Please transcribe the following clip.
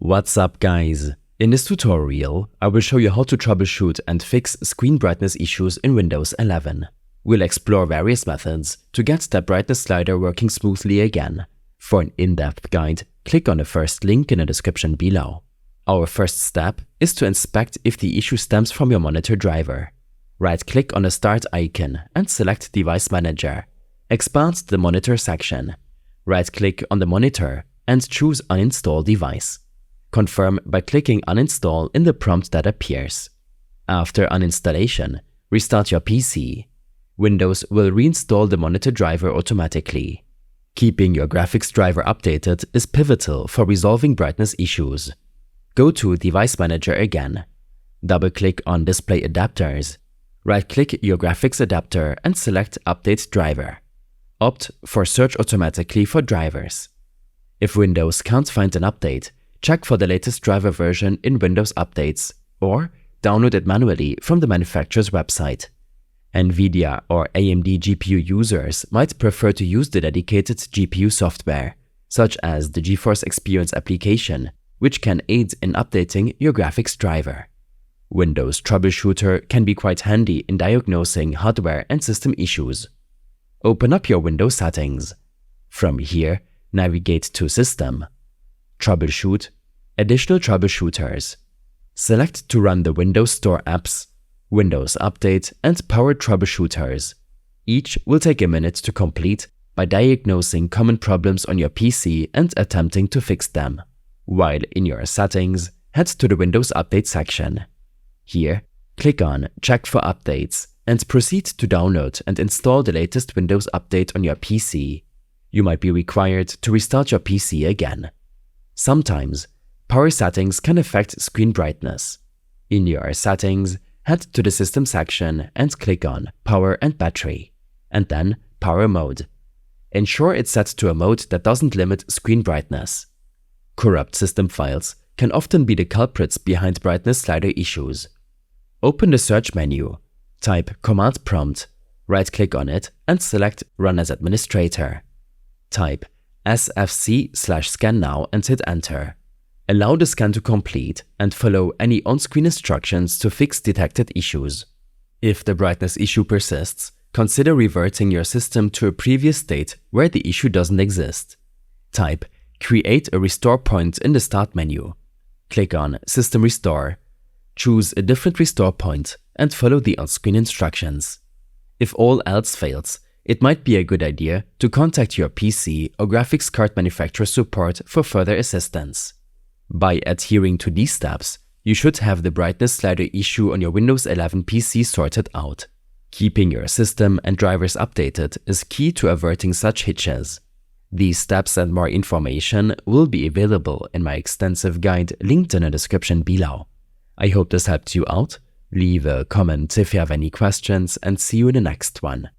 What's up guys? In this tutorial, I will show you how to troubleshoot and fix screen brightness issues in Windows 11. We'll explore various methods to get that brightness slider working smoothly again. For an in-depth guide, click on the first link in the description below. Our first step is to inspect if the issue stems from your monitor driver. Right-click on the Start icon and select Device Manager. Expand the Monitor section. Right-click on the monitor and choose Uninstall Device. Confirm by clicking Uninstall in the prompt that appears. After uninstallation, restart your PC. Windows will reinstall the monitor driver automatically. Keeping your graphics driver updated is pivotal for resolving brightness issues. Go to Device Manager again. Double-click on Display Adapters. Right-click your graphics adapter and select Update Driver. Opt for Search automatically for drivers. If Windows can't find an update, check for the latest driver version in Windows Updates or download it manually from the manufacturer's website. NVIDIA or AMD GPU users might prefer to use the dedicated GPU software, such as the GeForce Experience application, which can aid in updating your graphics driver. Windows Troubleshooter can be quite handy in diagnosing hardware and system issues. Open up your Windows settings. From here, navigate to System, Troubleshoot, Additional Troubleshooters. Select to run the Windows Store apps, Windows Update, and Power Troubleshooters. Each will take a minute to complete by diagnosing common problems on your PC and attempting to fix them. While in your settings, head to the Windows Update section. Here, click on Check for Updates and proceed to download and install the latest Windows Update on your PC. You might be required to restart your PC again. Sometimes, power settings can affect screen brightness. In your settings, head to the System section and click on Power and Battery, and then Power Mode. Ensure it's set to a mode that doesn't limit screen brightness. Corrupt system files can often be the culprits behind brightness slider issues. Open the search menu, type Command Prompt, right-click on it and select Run as Administrator. Type sfc/scan now and hit Enter. Allow the scan to complete and follow any on-screen instructions to fix detected issues. If the brightness issue persists, consider reverting your system to a previous state where the issue doesn't exist. Type Create a restore point in the Start menu. Click on System Restore. Choose a different restore point and follow the on-screen instructions. If all else fails, it might be a good idea to contact your PC or graphics card manufacturer support for further assistance. By adhering to these steps, you should have the brightness slider issue on your Windows 11 PC sorted out. Keeping your system and drivers updated is key to averting such hitches. These steps and more information will be available in my extensive guide linked in the description below. I hope this helped you out. Leave a comment if you have any questions and see you in the next one.